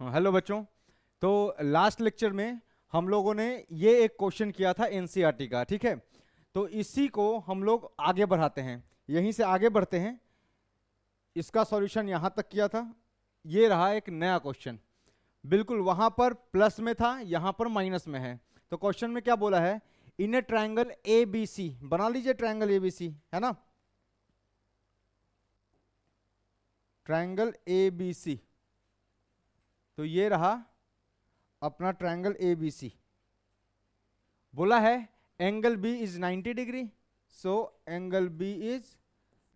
हाँ, हेलो बच्चों। तो लास्ट लेक्चर में हम लोगों ने ये एक क्वेश्चन किया था एनसीईआरटी का, ठीक है। तो इसी को हम लोग आगे बढ़ाते हैं, यहीं से आगे बढ़ते हैं। इसका सॉल्यूशन यहाँ तक किया था, ये रहा एक नया क्वेश्चन। बिल्कुल वहां पर प्लस में था, यहाँ पर माइनस में है। तो क्वेश्चन में क्या बोला है, in A triangle A B C, बना लीजिए ट्रायंगल ए बी सी, है ना, ट्रायंगल ए बी सी। तो ये रहा अपना ट्रायंगल ए बी सी। बोला है angle B is 90 degree, so angle B is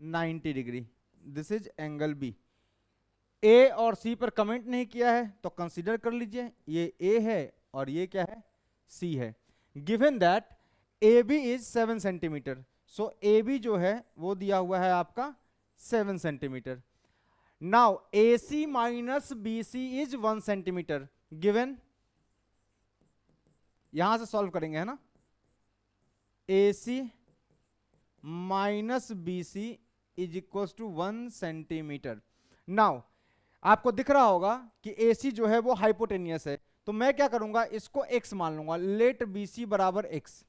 90 degree, this is angle B. A और सी पर कमेंट नहीं किया है तो कंसीडर कर लीजिए, ये ए है और ये क्या है, सी है। Given that A B is 7 centimetre, so A B जो है वो दिया हुआ है आपका 7 centimetre. Now A C minus B C is 1 centimetre given, यहां से सॉल्व करेंगे, है ना। A C minus B C is equal to 1 centimetre. Now आपको दिख रहा होगा कि ए सी जो है वो हाइपोटेनियस है, तो मैं क्या करूंगा, इसको x मान लूंगा। लेट बी सी बराबर x,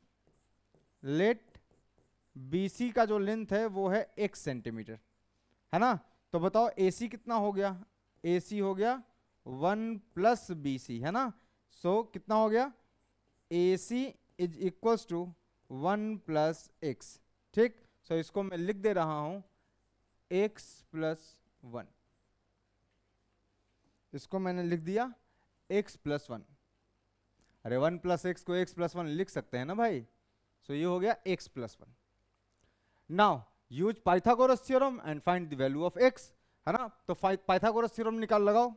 लेट बी सी का जो लेंथ है वो है x सेंटीमीटर, है ना। तो बताओ ए सी कितना हो गया, ए सी हो गया 1 प्लस बी सी, है ना। सो कितना हो गया, A C is equal to 1 plus X, ठीक। सो इसको मैं लिख दे रहा हूं x प्लस 1, इसको मैंने लिख दिया x प्लस 1। अरे 1 प्लस एक्स को x प्लस 1 लिख सकते हैं ना भाई। सो ये हो गया x plus 1। Now use Pythagoras theorem and find the value of x, है ना। तो पाइथागोरस थ्योरम निकाल लगाओ।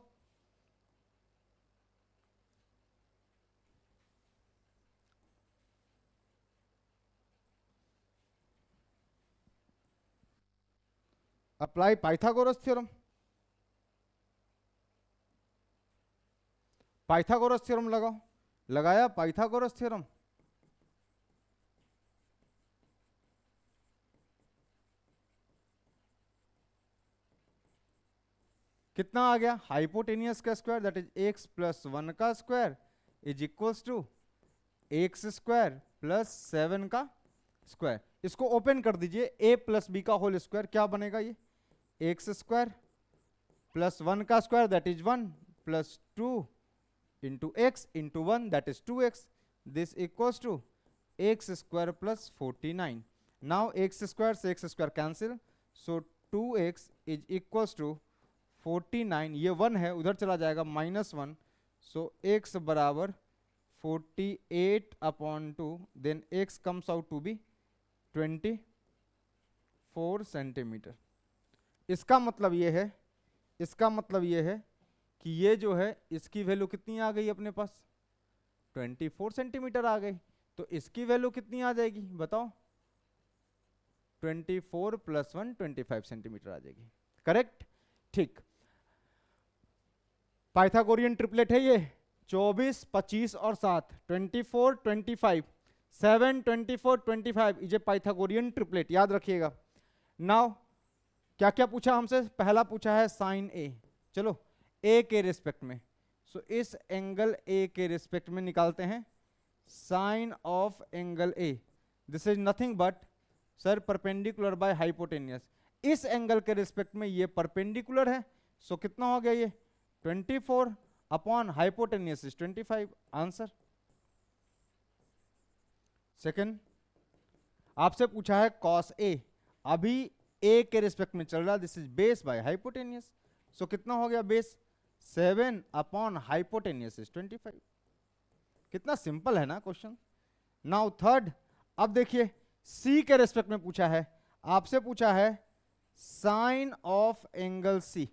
Apply Pythagoras theorem, Pythagoras theorem लगाओ। लगाया पाइथागोरस थ्योरम, कितना आ गया, हाइपोटेनियस का square that is x plus 1 का square is equals to x square plus 7 का स्क्वायर। इसको ओपन कर दीजिए, a प्लस बी का होल स्क्वायर क्या बनेगा, ये एक्स स्क्वायर प्लस 1 का square that is 1 plus 2 into X into 1 that is 2x, this equals to x square plus 49। Now X square से X square cancel, so 2x is equals to 49, ये 1 है उधर चला जाएगा -1, सो x बराबर 48 upon 2, then x comes out to be 24 centimetre. इसका मतलब ये है, इसका मतलब ये है कि ये जो है इसकी वैल्यू कितनी आ गई अपने पास, 24 सेंटीमीटर आ गई। तो इसकी वैल्यू कितनी आ जाएगी बताओ, 24 प्लस 1 25 सेंटीमीटर आ जाएगी, करेक्ट, ठीक। पाइथागोरियन ट्रिपलेट है ये, 24 25 और 7, 24 25, 7 24 25 इज ए पाइथागोरियन ट्रिपलेट, याद रखिएगा। नाउ क्या क्या पूछा हमसे, पहला पूछा है साइन ए, चलो ए के रिस्पेक्ट में। सो इस एंगल ए के रिस्पेक्ट में निकालते हैं sine of angle A, this is nothing but sir perpendicular by hypotenuse. इस एंगल के रिस्पेक्ट में ये परपेंडिकुलर है, सो कितना हो गया ये 24 upon hypotenuse is 25, answer. Second आपसे पूछा है कॉस ए, अभी ए के रिस्पेक्ट में चल रहा, this is base by hypotenuse, so कितना हो गया बेस 7 अपॉन हाइपोटेनियस इज 25। कितना सिंपल है ना क्वेश्चन। नाउ थर्ड, अब देखिए सी के रिस्पेक्ट में पूछा है, आपसे पूछा है sine of angle C,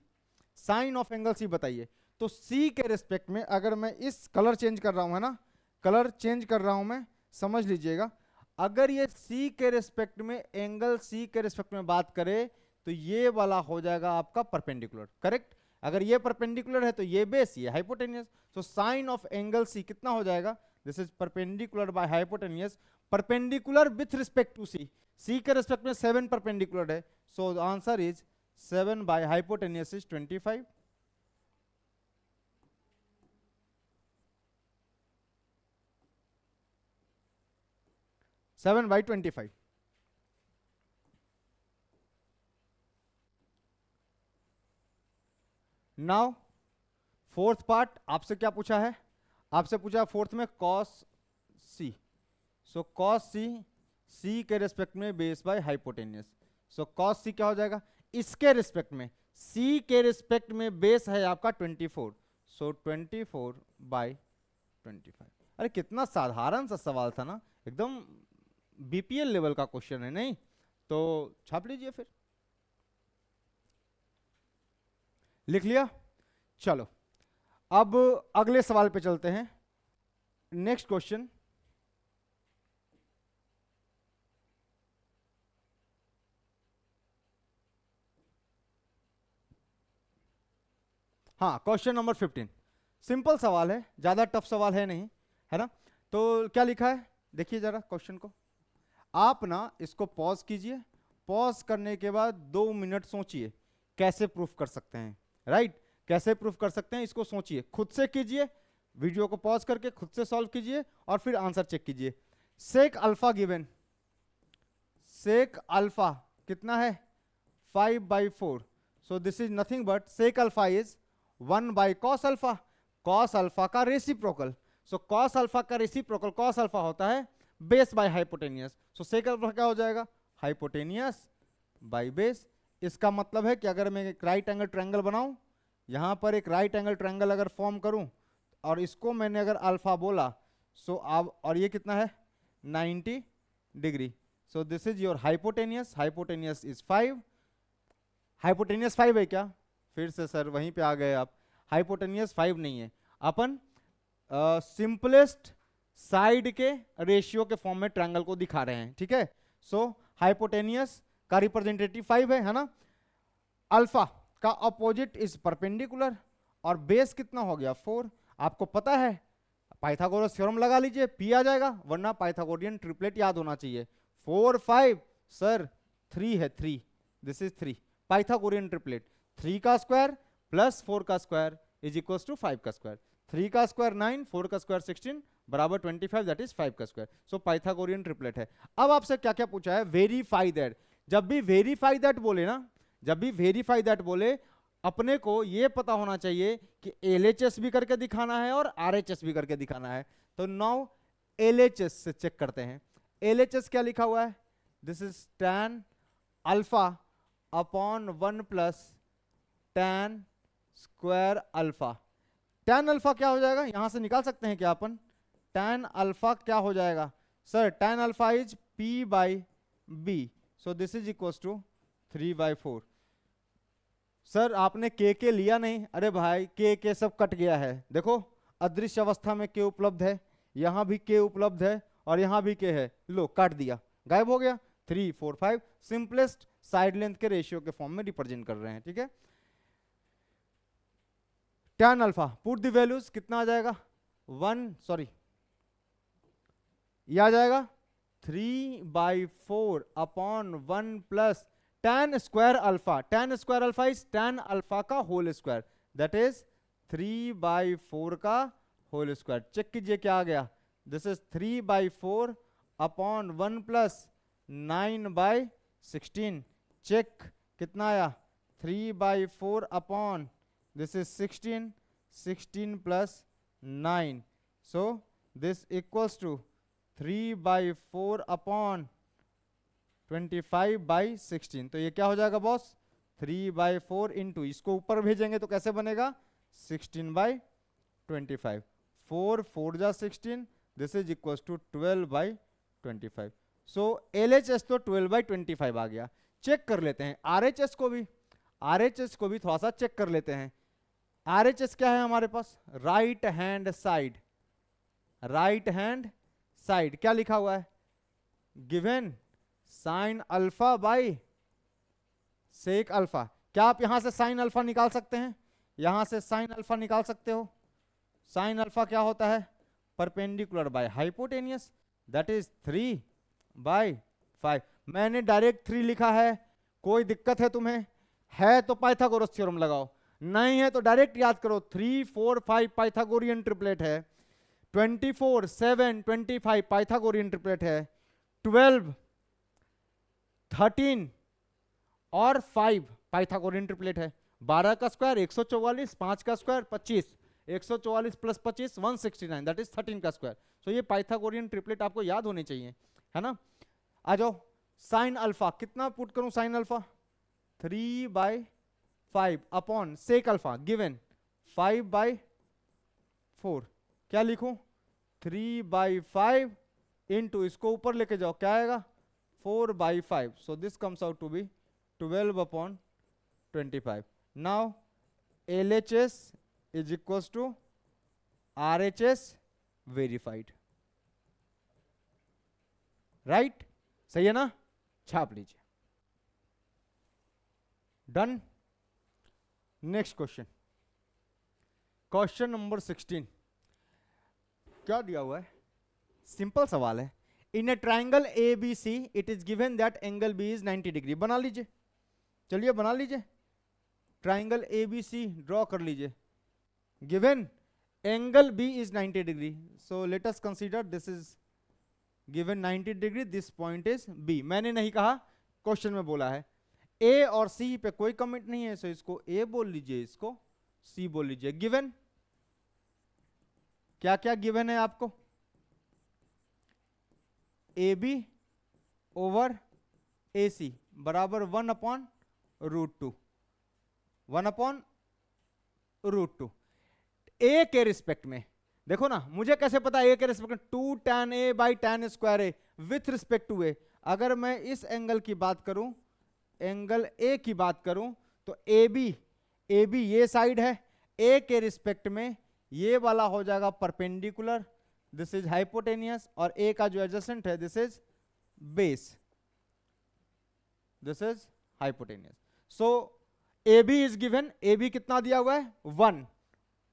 sine of angle C बताइए। तो सी के रिस्पेक्ट में अगर मैं इस कलर चेंज कर रहा हूं, है ना, कलर चेंज कर रहा हूं मैं, समझ लीजिएगा। अगर ये सी के रिस्पेक्ट में एंगल सी के रिस्पेक्ट में बात करे तो ये वाला हो जाएगा आपका परपेंडिकुलर, करेक्ट। अगर ये परपेंडिकुलर है तो ये बेस, ये हाइपोटेनियस। तो साइन ऑफ एंगल सी कितना हो जाएगा, this is perpendicular by hypotenuse, perpendicular with respect to C, C के रिस्पेक्ट में 7 परपेंडिकुलर है, so answer is 7 by hypotenuse is 25। 7/25। Now fourth part, आपसे क्या पूछा है, आपसे पूछा फोर्थ में कॉस सी। सो कॉस सी, सी के रिस्पेक्ट में base by hypotenuse. So cos C क्या हो जाएगा, इसके रिस्पेक्ट में, सी के रिस्पेक्ट में बेस है आपका 24, सो 24/25। अरे कितना साधारण सा सवाल था ना, एकदम बीपीएल लेवल का क्वेश्चन है नहीं, तो छाप लीजिए फिर। लिख लिया, चलो अब अगले सवाल पे चलते हैं। नेक्स्ट क्वेश्चन, हाँ क्वेश्चन नंबर 15। सिंपल सवाल है, ज्यादा टफ सवाल है नहीं, है ना। तो क्या लिखा है देखिए जरा क्वेश्चन को, आप ना इसको पॉज कीजिए, पॉज करने के बाद 2 मिनट सोचिए कैसे प्रूफ कर सकते हैं, राइट। कैसे प्रूफ कर सकते हैं इसको सोचिए, खुद से कीजिए, वीडियो को पॉज करके खुद से सॉल्व कीजिए और फिर आंसर चेक कीजिए। Sec alpha given, sec alpha कितना है 5/4, so this is nothing but sec alpha is 1/cos alpha, cos alpha का रेसिप्रोकल। सो cos अल्फा का रेसिप्रोकल cos अल्फा होता है base by hypotenuse. So sec alpha क्या हो जाएगा, हाइपोटेनियस बाय बेस। इसका मतलब है कि अगर मैं एक राइट एंगल ट्रायंगल बनाऊं, यहां पर एक राइट एंगल ट्रायंगल अगर फॉर्म करूं और इसको मैंने अगर अल्फा बोला, सो अब और ये कितना है 90 degree, so this is your hypotenuse, hypotenuse is 5। Hypotenuse 5 है क्या, फिर से सर वहीं पे आ गए आप, हाइपोटेनियस 5 नहीं है, अपन सिंपलेस्ट साइड के रेशियो के फॉर्म में ट्रायंगल को दिखा रहे हैं, ठीक है। सो हाइपोटेनियस का रिप्रेजेंटेटिव 5 है ना, अल्फा का अपोजिट इज परपेंडिकुलर और बेस कितना हो गया 4। आपको पता है पाइथागोरस थ्योरम लगा लीजिए, पी आ जाएगा, वरना पाइथागोरियन ट्रिपलेट याद होना चाहिए। 4 5 सर 3 है, 3 दिस इज 3 पाइथागोरियन ट्रिपलेट, 3 का स्क्वायर प्लस 4 का स्क्वायर इज इक्वल टू 5 का स्क्वायर, 3 का स्क्वायर 9, 4 का स्क्वायर 16 बराबर 25, दैट इज 5 का स्क्वायर। सो पाइथागोरियन ट्रिपलेट है। अब आपसे क्या क्या पूछा है, वेरीफाई दैट। जब भी वेरीफाई दैट बोले ना, जब भी वेरीफाई दैट बोले, अपने को ये पता होना चाहिए कि LHS भी करके दिखाना है और RHS भी करके दिखाना है। तो नाउ LHS से चेक करते हैं। LHS क्या लिखा हुआ है, this is tan alpha upon 1 plus tan square alpha. tan alpha क्या हो जाएगा, यहां से निकाल सकते हैं क्या अपन, tan अल्फा क्या हो जाएगा sir, tan alpha is P/B, so this is equal to 3/4। Sir आपने के लिया नहीं, अरे भाई के सब कट गया है, देखो अदृश्य अवस्था में के उपलब्ध है, यहां भी के उपलब्ध है और यहां भी के है, लो काट दिया, गायब हो गया। 3 4 5 सिंपलेस्ट साइड लेंथ के रेशियो के फॉर्म में रिप्रेजेंट कर रहे हैं, ठीक है। tan alpha put the values, कितना आ जाएगा 1 सॉरी ये आ जाएगा 3/4 upon 1 plus tan square alpha, tan square alpha is tan alpha का होल स्क्वायर, दैट इज 3/4 का होल स्क्वायर। चेक कीजिए क्या आ गया, this is 3/4 upon 1 plus 9/16। Check कितना आया 3/4 upon this is 16, 16 plus 9, so this equals to 3/4 upon 25/16। तो ये क्या हो जाएगा बॉस 3/4 इंटू, इसको ऊपर भेजेंगे तो कैसे बनेगा 16/25, 4 4 जा 16, this is equal to 12/25। So LHS तो 12/25 आ गया। चेक कर लेते हैं RHS को भी, RHS को भी थोड़ा सा चेक कर लेते हैं। RHS क्या है हमारे पास, right hand side, right hand side क्या लिखा हुआ है, given sine alpha by sec alpha. क्या आप यहां से साइन अल्फा निकाल सकते हैं, यहां से साइन अल्फा निकाल सकते हो। साइन अल्फा क्या होता है, perpendicular by hypotenuse, that is 3/5। मैंने डायरेक्ट 3 लिखा है, कोई दिक्कत है तुम्हें, है तो पाइथागोरस थ्योरम लगाओ, नहीं है तो डायरेक्ट याद करो 3 4 5 पाइथागोरियन ट्रिपलेट है, 24 7 25 पाइथागोरियन ट्रिपलेट है, 12, 13 और 5 पाइथागोरियन ट्रिपलेट है। 12 का स्क्वायर 144, 5 का स्क्वायर 25, 144 प्लस 25 169, दैट इज 13 का स्क्वायर। सो ये पाइथागोरियन ट्रिपलेट आपको याद होने चाहिए, है ना। आ जाओ, साइन अल्फा कितना पुट करूं, sine alpha 3/5 upon sec alpha given 5/4, क्या लिखूं 3/5 इंटू इसको ऊपर लेके जाओ, क्या आएगा 4/5, so this comes out to be 12/25। Now LHS is equals to RHS verified, right, सही है ना, छाप लीजिए। Done. Next question, question number 16, क्या दिया हुआ है, सिंपल सवाल है। In a triangle ABC it is given that angle B is 90 degree. बना लीजिए, चलिए बना लीजिए, ट्राइंगल ABC ड्रॉ कर लीजिए। Given angle B is 90 degree, so let us consider this is given 90 degree, this point is B। मैंने नहीं कहा, क्वेश्चन में बोला है। A और C पे कोई कमेंट नहीं है, सो इसको A बोल लीजिए, इसको C बोल लीजिए। गिवन क्या क्या गिवन है आपको, AB ओवर AC बराबर 1/√2, 1/√2। A के रिस्पेक्ट में देखो ना, मुझे कैसे पता A के रिस्पेक्ट में, 2 tan A by tan square A with respect to A। अगर मैं इस एंगल की बात करूं, एंगल A की बात करूं, तो AB ये साइड है, A के रिस्पेक्ट में ये वाला हो जाएगा परपेंडिकुलर, दिस इज हाइपोटेनियस, और A का जो एडजेसेंट है this is base, this is hypotenuse. So AB is given, AB कितना दिया हुआ है 1,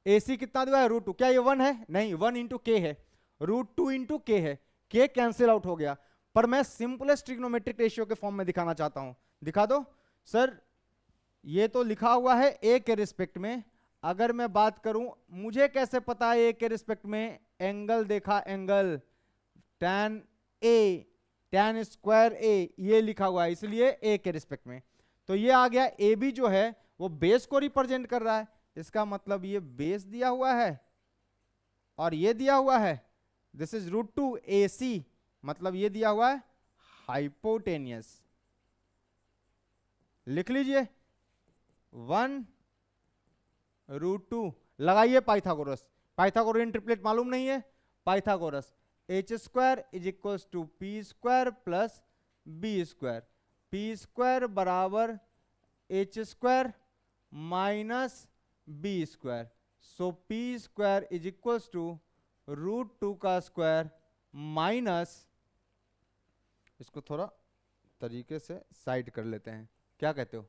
AC कितना दिया है √2, क्या ये 1 है, नहीं, 1 इंटू K है, √2 इंटू K है, K कैंसिल आउट हो गया। पर मैं सिंपलेस्ट ट्रिग्नोमेट्रिक रेशियो के फॉर्म में दिखाना चाहता हूं, दिखा दो सर। ये तो लिखा हुआ है A के रिस्पेक्ट में, अगर मैं बात करूं, मुझे कैसे पता है A के रिस्पेक्ट में, एंगल देखा, angle tan A, tan square A ये लिखा हुआ है, इसलिए A के रिस्पेक्ट में। तो ये आ गया, AB जो है वो बेस को रिप्रेजेंट कर रहा है, इसका मतलब ये बेस दिया हुआ है और ये दिया हुआ है, दिस इज √2 AC, मतलब ये दिया हुआ है हाइपोटेनियस। लिख लीजिए 1√2, लगाइए पाइथागोरस, पाइथागोरियन ट्रिपलेट मालूम नहीं है, Pythagoras h² is equal to p² plus b², p² बराबर h² minus b², so p² is equal to √2 का स्क्वायर माइनस, इसको थोड़ा तरीके से साइड कर लेते हैं, क्या कहते हो,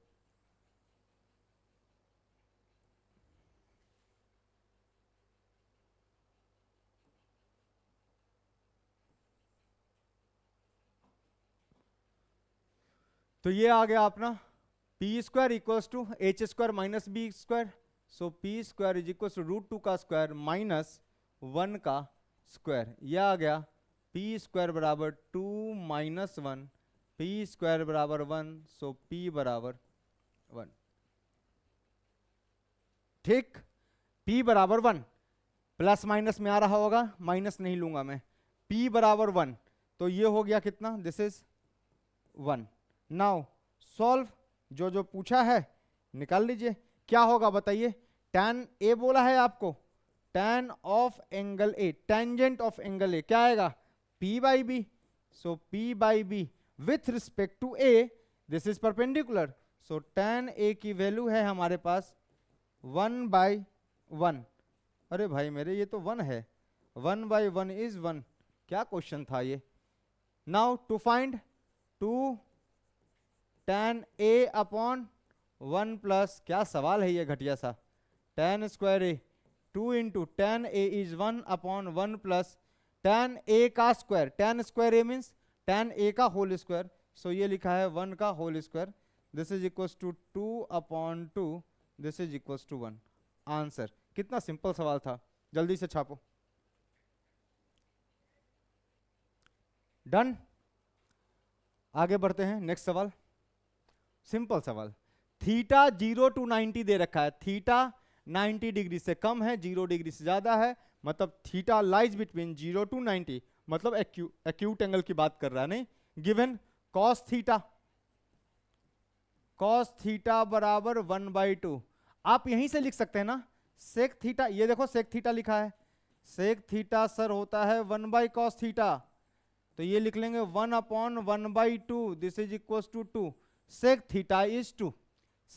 तो ये आ गया अपना p² equals to h² minus b², so p² is equal to √2 का स्क्वायर माइनस 1 का स्क्वायर, यह आ गया p² बराबर 2 माइनस 1, p² बराबर 1, सो p बराबर 1, ठीक, p बराबर 1, प्लस माइनस में आ रहा होगा, माइनस नहीं लूंगा मैं, p बराबर 1, तो ये हो गया कितना, दिस इज 1। नाउ सॉल्व, जो जो पूछा है निकाल लीजिए, क्या होगा बताइए, tan A बोला है आपको, tan of angle A, tangent of angle A क्या आएगा p/b, so p/b with respect to A, this is perpendicular, so tan A की वैल्यू है हमारे पास 1/1, अरे भाई मेरे ये तो 1 है, 1/1 इज 1, क्या क्वेश्चन था ये। Now to find 2 tan A upon 1 plus, क्या सवाल है ये घटिया सा, tan square A, 2 into tan A is 1 upon 1 plus tan A का square, tan square A means tan A का होल स्क्वायर, सो ये लिखा है 1 का whole square, this is equals to 2/2, this is equals to 1। Answer, कितना simple सवाल था, जल्दी से छापो। डन। आगे बढ़ते हैं, नेक्स्ट सवाल, सिंपल सवाल। थीटा 0 to 90 दे रखा है, थीटा 90 डिग्री से कम है, 0 डिग्री से ज्यादा है, मतलब थीटा लाइज बिटवीन 0 to 90, मतलब एक्यूट एंगल की बात कर रहा है, नहीं गिवन कॉस थीटा बराबर 1/2। आप यहीं से लिख सकते हैं ना सेक थीटा, ये देखो सेक थीटा लिखा है, सेक थीटा सर होता है 1/cos थीटा, तो ये लिख लेंगे 1/1/2, this is equal to 2, sec theta is 2,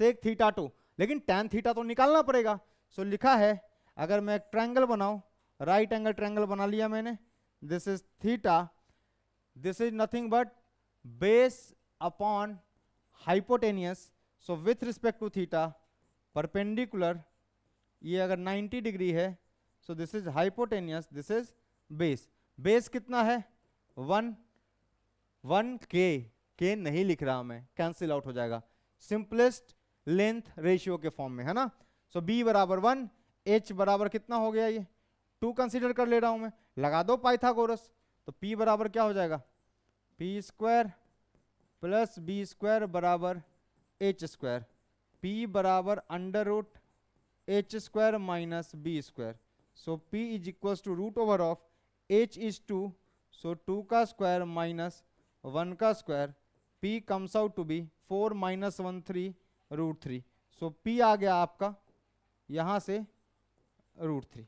sec theta 2, लेकिन tan थीटा तो निकालना पड़ेगा। सो लिखा है, अगर मैं एक ट्रायंगल बनाऊं, राइट एंगल ट्रायंगल बना लिया मैंने, this is theta, this is nothing but base upon hypotenuse, so with respect to theta perpendicular, ये अगर 90 डिग्री है, so this is hypotenuse, this is base. Base कितना है 1 के नहीं लिख रहा मैं, कैंसिल आउट हो जाएगा, सिंपलेस्ट लेंथ रेशियो के फॉर्म में है ना। सो b बराबर 1, h बराबर कितना हो गया, ये 2 कंसीडर कर ले रहा हूं मैं, लगा दो पाइथागोरस, तो p बराबर क्या हो जाएगा, p square plus b square बराबर h स्क्वायर, p बराबर under root h square minus b square, so p is equal to root over of h is 2, so 2 का स्क्वायर माइनस 1 का square, p comes out to be 4 minus 1 3 root 3, so p आ गया आपका यहां से root 3।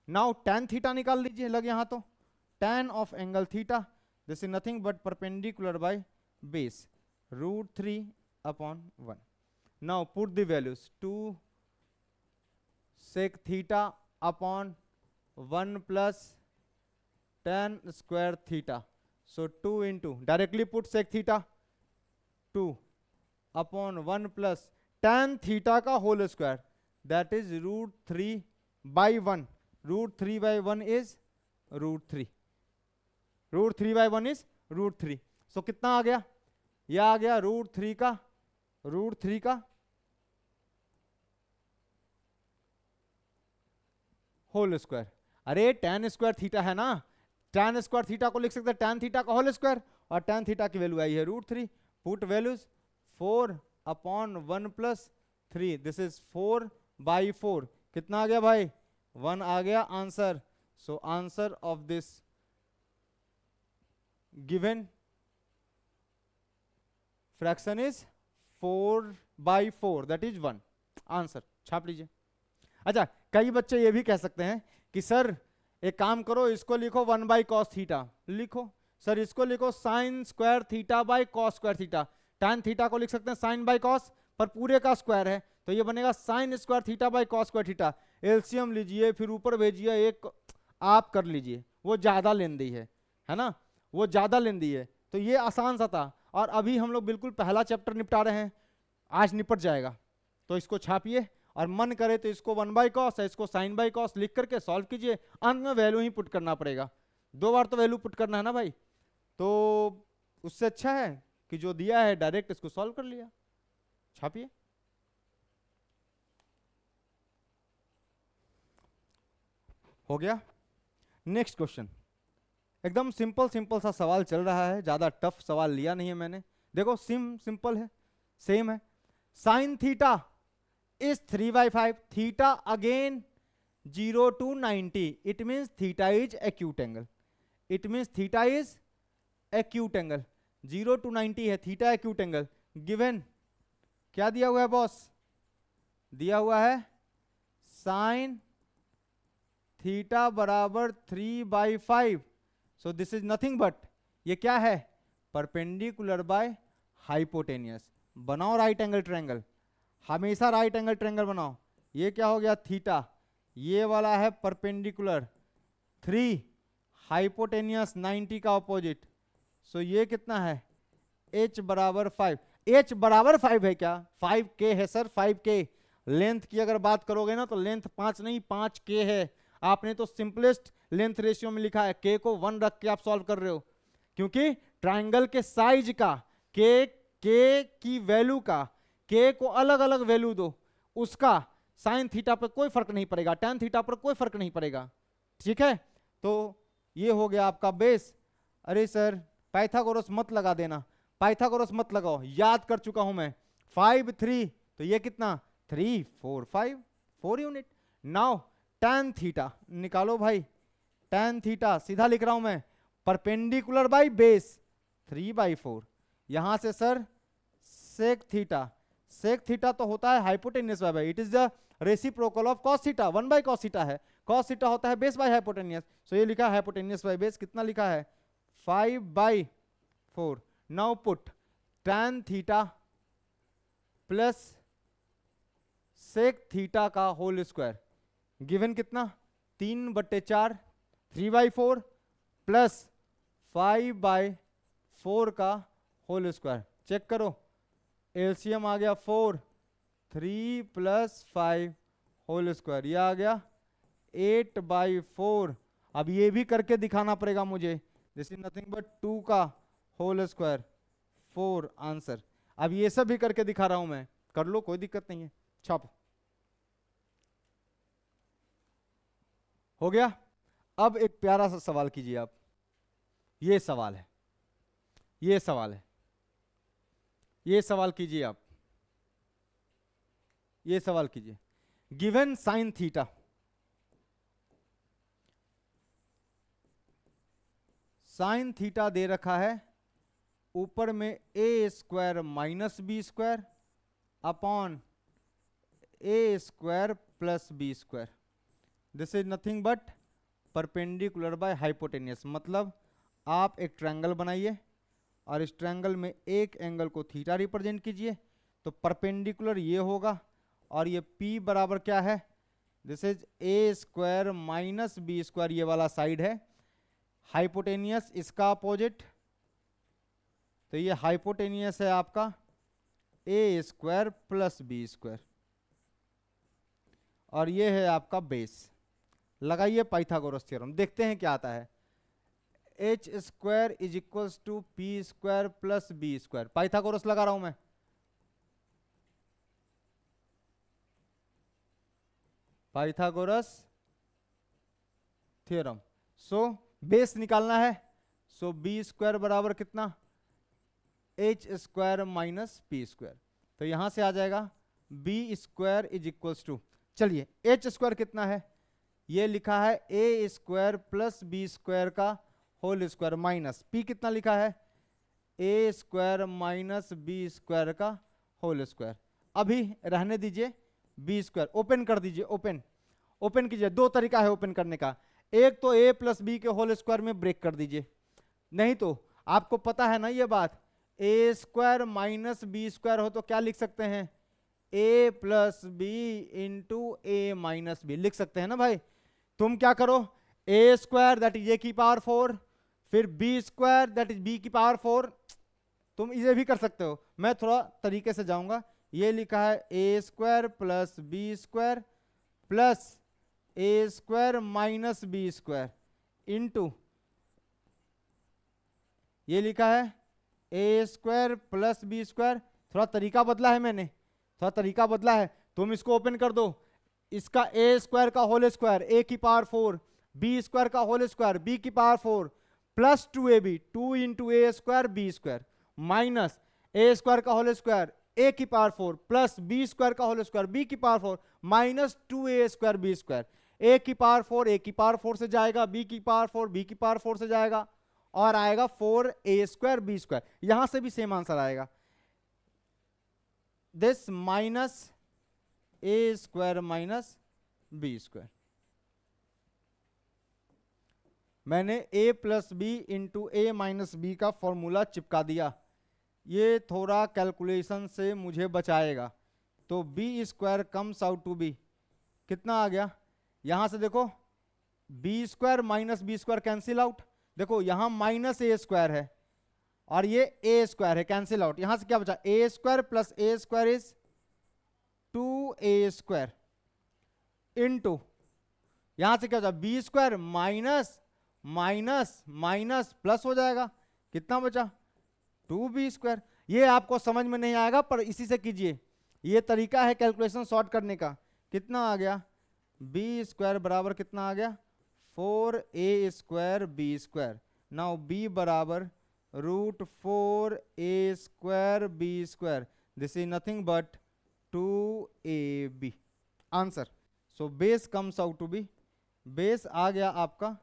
Now tan theta निकाल लीजिए, लग यहां तो tan of angle theta, this is nothing but perpendicular by base root 3 upon 1। Now put the values, 2 sec theta upon 1 plus tan square theta, so 2 into directly put sec theta 2 upon 1 plus tan theta का whole square, that is root 3/1, root 3/1 is root 3, root 3/1 is root 3, so कितना आ गया, यह आ गया root 3 का whole square. अरे tan square theta है ना, tan स्क्वायर थीटा को लिख सकते हैं tan थीटा का होल स्क्वायर, और tan थीटा की वैल्यू आई है root 3, put values 4 upon 1 plus 3, this is 4/4, कितना आ गया भाई 1 आ गया answer. So answer of this given fraction is 4/4, that is 1, answer छाप लीजिए। अच्छा, कई बच्चे ये भी कह सकते हैं कि सर एक काम करो, इसको लिखो 1/cos थीटा, लिखो सर इसको लिखो sin square theta by cos square theta, tan theta को लिख सकते हैं sin बाय cos, पर पूरे का स्क्वायर है तो ये बनेगा sin square theta by cos square theta. LCM लीजिए फिर ऊपर भेजिए, एक आप कर लीजिए, वो ज्यादा लेंदी है ना, वो ज्यादा लेंदी है, तो ये आसान सा था। और अभी हम लोग बिल्कुल पहला चैप्टर निपटा रहे हैं, आज निपट जाएगा, तो इसको छापिए और मन करे तो इसको 1/cos है, इसको sin बाय cos लिख करके सॉल्व कीजिए, अंत में वैल्यू ही पुट करना पड़ेगा, 2 बार तो वैल्यू पुट करना है ना भाई, तो उससे अच्छा है कि जो दिया है डायरेक्ट इसको सॉल्व कर लिया। छापिए, हो गया। नेक्स्ट क्वेश्चन, एकदम सिंपल सा सवाल चल रहा है, ज्यादा टफ सवाल लिया नहीं है मैंने, देखो सिंपल है, सेम है। sin theta is 3/5, theta again 0 to 90, it means theta is acute angle, it means theta is acute angle, 0 to 90 है theta acute angle, given क्या दिया हुआ है बॉस, दिया हुआ है sin थीटा बराबर 3/5, so this is nothing but ये क्या है परपेंडिकुलर बाय हाइपोटेनियस। बनाओ राइट एंगल ट्रायंगल, हमेशा राइट एंगल ट्रायंगल बनाओ। ये क्या हो गया थीटा, ये वाला है परपेंडिकुलर 3, हाइपोटेनियस 90 का ऑपोजिट, सो ये कितना है h बराबर 5, h बराबर 5 है क्या, 5k है सर, 5k। लेंथ की अगर बात करोगे ना तो लेंथ 5 नहीं 5k है, आपने तो सिंपलेस्ट लेंथ रेशियो में लिखा है, k को 1 रख के आप सॉल्व कर रहे हो, क्योंकि ट्रायंगल के साइज का k की वैल्यू का k को अलग अलग वैल्यू दो, उसका साइन थीटा पर कोई फर्क नहीं पड़ेगा, tan थीटा पर कोई फर्क नहीं पड़ेगा, ठीक है। तो ये हो गया आपका बेस। अरे सर पाइथागोरस मत लगा देना, पाइथागोरस मत लगाओ, याद कर चुका हूं मैं। 5 3 तो ये कितना 3 4 5 4 यूनिट। नाउ tan थीटा निकालो भाई, tan थीटा सीधा लिख रहा हूं मैं, परपेंडिकुलर बाई बेस 3/4। यहां से sir sec theta, sec theta तो होता है hypotenuse by, it is the reciprocal of cos theta, 1/cos theta है, cos थीटा होता है बेस बाय हाइपोटेनियस, सो ये लिखा है हाइपोटेनियस बाय बेस, कितना लिखा है 5/4। Now put tan theta plus sec theta का होल स्क्वायर गिवन कितना 3/4 3/4 प्लस 5/4 का होल स्क्वायर। चेक करो एलसीएम आ गया 4, 3 + 5 होल स्क्वायर, ये आ गया 8/4। अब ये भी करके दिखाना पड़ेगा मुझे, दिस इज नथिंग बट 2 का होल स्क्वायर 4 आंसर। अब ये सब भी करके दिखा रहा हूं मैं, कर लो कोई दिक्कत नहीं है, छापो। हो गया। अब एक प्यारा सा सवाल कीजिए आप, ये सवाल है, ये सवाल है, ये सवाल कीजिए आप, ये सवाल कीजिए। Given sine theta, sine theta दे रखा है ऊपर में a² - b² upon a² + b²। This is nothing but perpendicular by hypotenuse, मतलब आप एक ट्रायंगल बनाइए और इस ट्रायंगल में एक एंगल को थीटा रिप्रेजेंट कीजिए, तो परपेंडिकुलर ये होगा और ये p बराबर क्या है, दिस इज a² - b², ये वाला साइड है, हाइपोटेनियस इसका अपोजिट, तो ये हाइपोटेनियस है आपका a² + b², और ये है आपका बेस। लगाइए पाइथागोरस थ्योरम, देखते हैं क्या आता है। h² = p² + b², पाइथागोरस लगा रहा हूं मैं, पाइथागोरस थ्योरम। सो बेस निकालना है, सो b² बराबर कितना h² - p², तो यहां से आ जाएगा b² = चलिए h² कितना है, ये लिखा है a² + b² का होल स्क्वायर माइनस p कितना लिखा है a² - b² का होल स्क्वायर। अभी रहने दीजिए b², ओपन कर दीजिए, ओपन ओपन कीजिए। दो तरीका है ओपन करने का, एक तो a + b के होल स्क्वायर में ब्रेक कर दीजिए, नहीं तो आपको पता है ना ये बात, a² - b² हो तो क्या लिख सकते हैं a + b × a - b लिख सकते हैं ना भाई। तुम क्या करो, a² दैट इज a की पावर 4, फिर b² दैट इज b की पावर 4, तुम इसे भी कर सकते हो, मैं थोड़ा तरीके से जाऊंगा। ये लिखा है a² + b² plus a² - b² into, ये लिखा है a² + b², थोड़ा तरीका बदला है मैंने, थोड़ा तरीका बदला है। तुम इसको ओपन कर दो, इसका a² का होल स्क्वायर a की पावर 4, b² का होल स्क्वायर b की power 4 plus 2ab 2 × a² b² minus a² का होल स्क्वायर a की पावर 4 प्लस b² का होल स्क्वायर b की power 4 minus 2a² b²। a की पावर 4 a की power 4 से जाएगा, b की पावर 4 b की पावर 4 से जाएगा, और आएगा 4a² b²। यहां से भी सेम आंसर आएगा, दिस माइनस a² - b²। मैंने a + b × a - b का फॉर्मूला चिपका दिया, ये थोड़ा कैलकुलेशन से मुझे बचाएगा, तो b² comes out to B कितना आ गया, यहां से देखो b² - b² कैंसिल आउट, देखो यहां -a² है और ये a² है, कैंसिल आउट, यहां से क्या बचा a² + a² is 2a² into, यहां से क्या बचा b² माइनस प्लस हो जाएगा, कितना बचा 2b²। ये आपको समझ में नहीं आएगा पर इसी से कीजिए, ये तरीका है कैलकुलेशन सॉर्ट करने का। कितना आ गया b² बराबर कितना आ गया 4a² b²। नाउ b बराबर √4a²b². This is nothing but 2ab. Answer. So base comes out to be, base आ गया आपका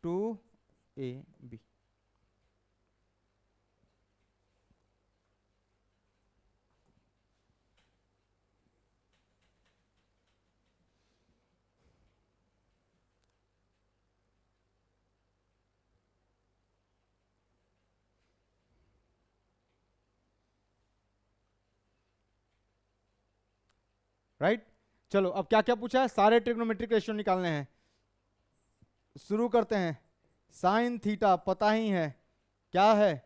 2ab. राइट चलो अब क्या क्या पूछा है, सारे ट्रिग्नोमेट्रिक रेशियो निकालने हैं. शुरू करते हैं. साइन थीटा पता ही है क्या है,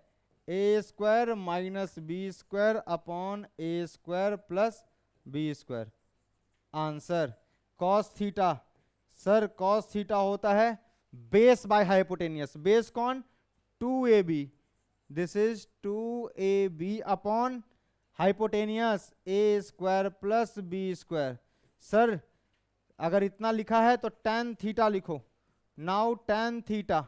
a² minus b² upon a² plus b². Answer. Cos theta, sir cos theta होता है बेस बाय हाइपोटेनियस. बेस कौन, 2ab. This is 2ab upon hypotenuse a² plus b². Sir अगर इतना लिखा है तो tan थीटा लिखो. Now tan theta,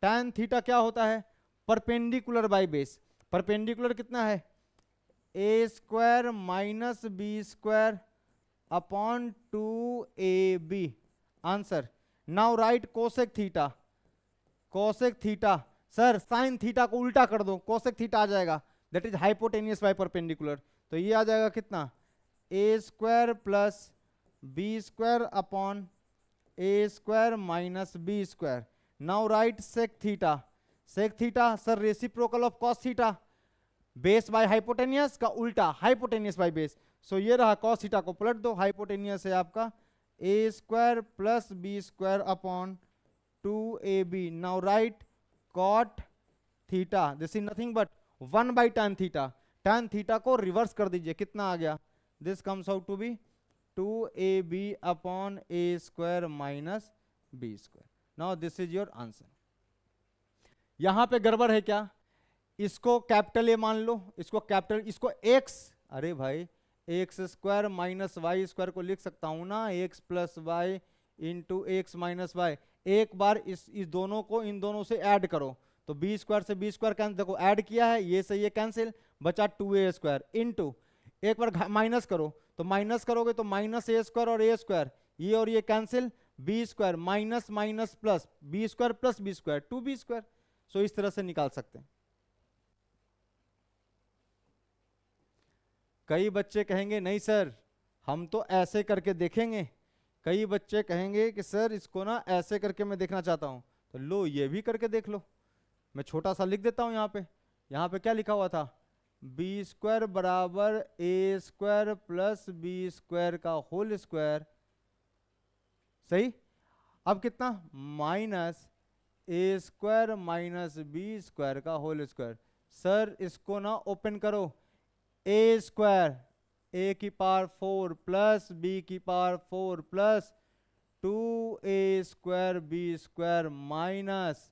tan theta क्या होता है, परपेंडिकुलर बाय बेस. परपेंडिकुलर कितना है, a² minus b² upon 2ab. Answer. Now write cosec theta. Cosec theta, sir sine theta को उल्टा कर दो, कोसेक थीटा आ जाएगा, that is hypotenuse by perpendicular. तो ये आ जाएगा कितना, a² plus b² upon a² minus b². Now write sec theta. Sec theta sir reciprocal of cos theta, base by hypotenuse का उल्टा हाइपोटेनियस बाय बेस. सो ये रहा कॉस थीटा को पलट दो, हाइपोटेनियस है आपका a² plus b² upon 2ab. Now write cot theta, this is nothing but 1/tan theta. tan theta को रिवर्स कर दीजिए, कितना आ गया, this comes out to be 2ab upon a² minus b². Now this is your answer. यहां पे गड़बड़ है क्या, इसको कैपिटल ए मान लो, इसको कैपिटल, इसको x, अरे भाई x² माइनस y² को लिख सकता हूं ना, x plus y into x minus y. एक बार इस दोनों को इन दोनों से ऐड करो तो b² से b² कैंसिल, देखो ऐड किया है, ये से ये कैंसिल, बचा 2a² इंटू, एक बार माइनस करो तो माइनस करोगे तो माइनस a² और a², ये और ये cancel, b² minus minus plus, b² plus b², 2b². सो इस तरह से निकाल सकते हैं. कई बच्चे कहेंगे नहीं सर हम तो ऐसे करके देखेंगे, कई बच्चे कहेंगे कि सर इसको ना ऐसे करके मैं देखना चाहता हूं, तो लो ये भी करके देख लो. मैं छोटा सा लिख देता हूं यहाँ पे क्या लिखा हुआ था, b² बराबर a² प्लस b² का होल स्क्वायर. सही. अब कितना, माइनस a² माइनस b² का होल स्क्वायर. सर इसको ना ओपन करो, a² a की पावर 4 प्लस b की power 4 plus 2a² b² minus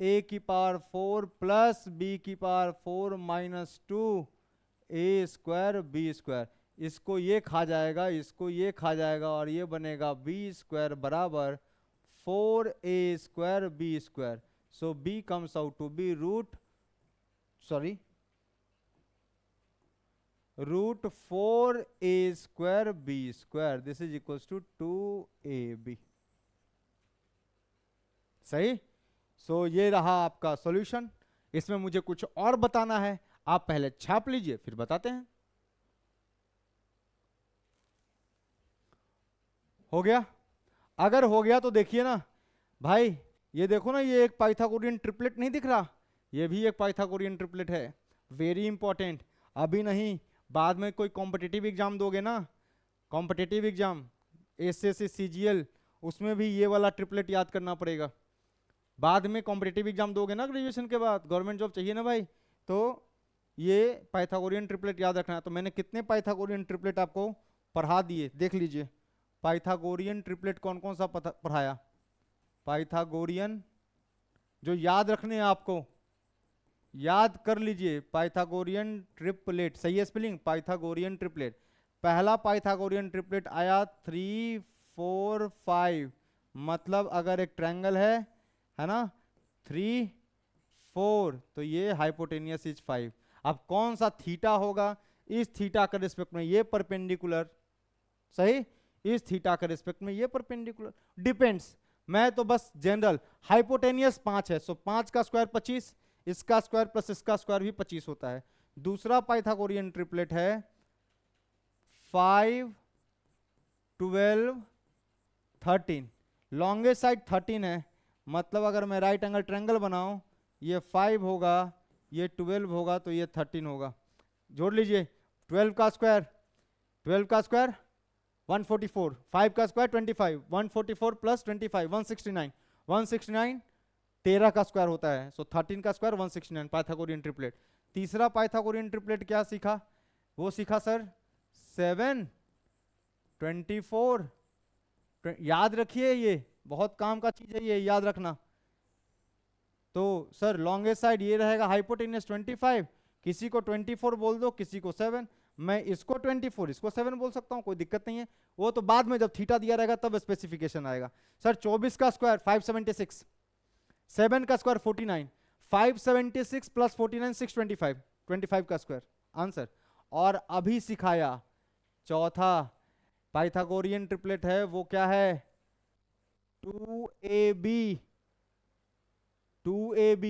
a की पावर 4 प्लस b की पावर 4 माइनस 2a² b². इसको ये खा जाएगा, इसको ये खा जाएगा और ये बनेगा b² बराबर 4a² b². So b comes out to be √4a² b². This is equals to 2ab. सही. सो ये रहा आपका सॉल्यूशन. इसमें मुझे कुछ और बताना है, आप पहले छाप लीजिए फिर बताते हैं. हो गया. अगर हो गया तो देखिए ना भाई, ये देखो ना, ये एक पाइथागोरियन ट्रिपलेट नहीं दिख रहा, ये भी एक पाइथागोरियन ट्रिपलेट है. Very important. अभी नहीं, बाद में कोई कॉम्पिटिटिव एग्जाम दोगे ना, कॉम्पिटिटिव एग्जाम एसएससी सीजीएल, उसमें भी ये वाला ट्रिपलेट याद करना पड़ेगा. बाद में कॉम्पिटिटिव एग्जाम दोगे ना ग्रेजुएशन के बाद, गवर्नमेंट जॉब चाहिए ना भाई, तो ये पाइथागोरियन ट्रिपलेट याद रखना है. तो मैंने कितने पाइथागोरियन ट्रिपलेट आपको पढ़ा दिए, देख लीजिए. पाइथागोरियन ट्रिपलेट कौन कौन सा पढ़ाया, पाइथागोरियन जो याद रखने हैं आपको, याद कर लीजिए. पाइथागोरियन ट्रिपलेट, सही है स्पेलिंग, पाइथागोरियन ट्रिपलेट. पहला पाइथागोरियन ट्रिपलेट आया 3 4 5, मतलब अगर एक ट्रायंगल है ना, 3 4, तो ये हाइपोटेनियस इज 5। अब कौन सा थीटा होगा इस थीटा के रिस्पेक्ट में, ये परपेंडिकुलर, सही, इस थीटा के रिस्पेक्ट में ये परपेंडिकुलर, डिपेंड्स। मैं तो बस जनरल, हाइपोटेनियस 5 है, सो 5 का स्क्वायर 25, इसका स्क्वायर प्लस इसका स्क्वायर भी 25 होता है। दूसरा पाइथागोरियन ट्रिपलेट है 5, 12, 13, लॉन्गेस्ट साइड 13 है, मतलब अगर मैं राइट एंगल ट्रायंगल बनाऊं, ये 5 होगा, ये 12 होगा, तो ये 13 होगा। जोड़ लीजिए, 12 का स्क्वायर 144, 5 का स्क्वायर 25, 144 प्लस 25 169, 169 13 का स्क्वायर होता है, सो 13 का स्क्वायर 169, पाइथागोरियन ट्रिपलेट। तीसरा पाइथागोरियन ट्रिपलेट क्या सीखा, वो सीखा सर 7, 24, याद रखिए, ये बहुत काम का चीज है, ये याद रखना। तो सर लॉन्गेस्ट साइड ये रहेगा हाइपोटेनियस 25, किसी को 24 बोल दो, किसी को 7, मैं इसको 24 इसको 7 बोल सकता हूं, कोई दिक्कत नहीं है, वो तो बाद में जब थीटा दिया रहेगा तब स्पेसिफिकेशन आएगा। सर 24 का स्क्वायर 576, 7 का स्क्वायर 49, 576 प्लस 49 625, 25 का स्क्वायर आंसर। और अभी सिखाया चौथा पाइथागोरियन ट्रिपलेट है, वो क्या है 2ab, 2ab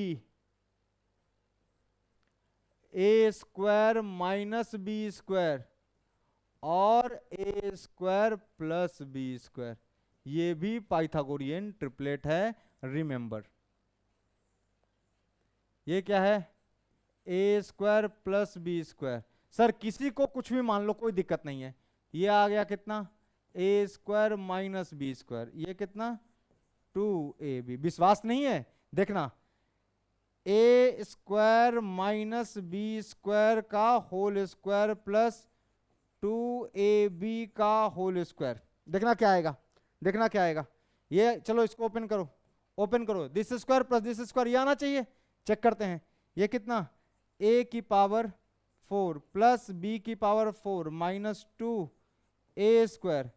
A square minus B square और A square plus B square, ये भी पाइथागोरियन ट्रिपलेट है, रिमेंबर। ये क्या है A square plus B square. Sir किसी को कुछ भी मान लो, कोई दिक्कत नहीं है। ये आ गया कितना ए स्क्वायर माइनस बी स्क्वायर, ये कितना 2ab। विश्वास नहीं है, देखना ए स्क्वायर माइनस बी स्क्वायर का होल स्क्वायर प्लस 2ab का होल स्क्वायर, देखना क्या आएगा, देखना क्या आएगा। ये चलो इसको ओपन करो, ओपन करो, this square plus this square, ये आना चाहिए, चेक करते हैं। ये कितना a की पावर 4 प्लस b की power 4 minus 2a square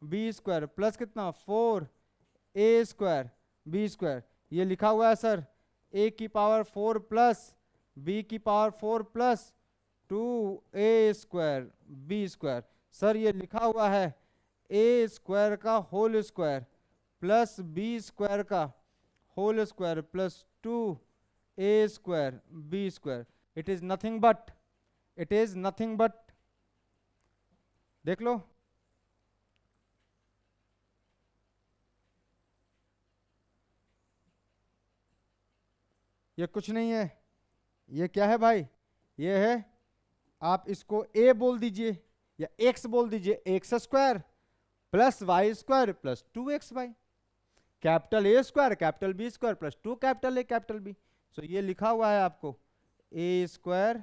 b square plus कितना 4a स्क्वायर b स्क्वायर, ये लिखा हुआ है सर a की पावर 4 प्लस b की power 4 plus 2a square b square. Sir ये लिखा हुआ है a स्क्वायर का whole square plus b square का whole square plus 2a square b square. It is nothing but, it is nothing but, देख लो, ये कुछ नहीं है, ये क्या है भाई, ये है, आप इसको a बोल दीजिए या x बोल दीजिए, x square plus y square plus 2xy, capital A square capital B square plus 2 capital A capital B। So ये लिखा हुआ है आपको a square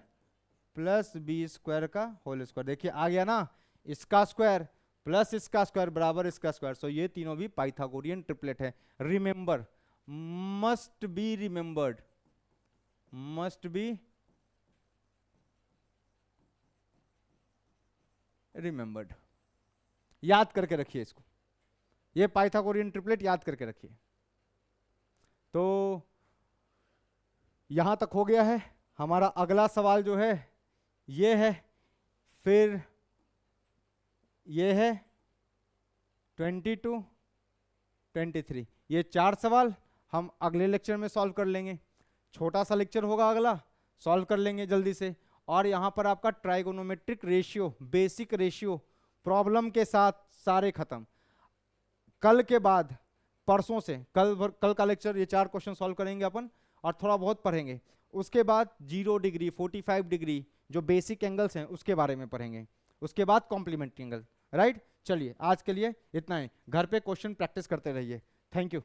plus B square का होल स्क्वायर, देखिए आ गया ना, इसका स्क्वायर प्लस इसका स्क्वायर बराबर इसका स्क्वायर। सो ये तीनों भी पाइथागोरियन ट्रिपलेट है, remember, must be remembered, must be remembered, याद करके रखिए इसको, ये पाइथागोरियन ट्रिपलेट याद करके रखिए। तो यहां तक हो गया है। हमारा अगला सवाल जो है ये है, फिर ये है 22, 23, ये 4 सवाल हम अगले लेक्चर में सॉल्व कर लेंगे, छोटा सा लेक्चर होगा अगला, सॉल्व कर लेंगे जल्दी से। और यहाँ पर आपका trigonometric ratio, basic ratio problem के साथ सारे खत्म। कल के बाद, परसों से, कल का लेक्चर ये 4 क्वेश्चन सॉल्व करेंगे अपन और थोड़ा बहुत पढ़ेंगे। उसके बाद 0 डिग्री 45 डिग्री जो बेसिक एंगल्स हैं उसके बारे में पढ़ेंगे, उसके बाद कॉम्प्लीमेंट्री एंगल, राइट। चलिए आज के लिए इतना ही, घर पे क्वेश्चन प्रैक्टिस करते रहिए। Thank you.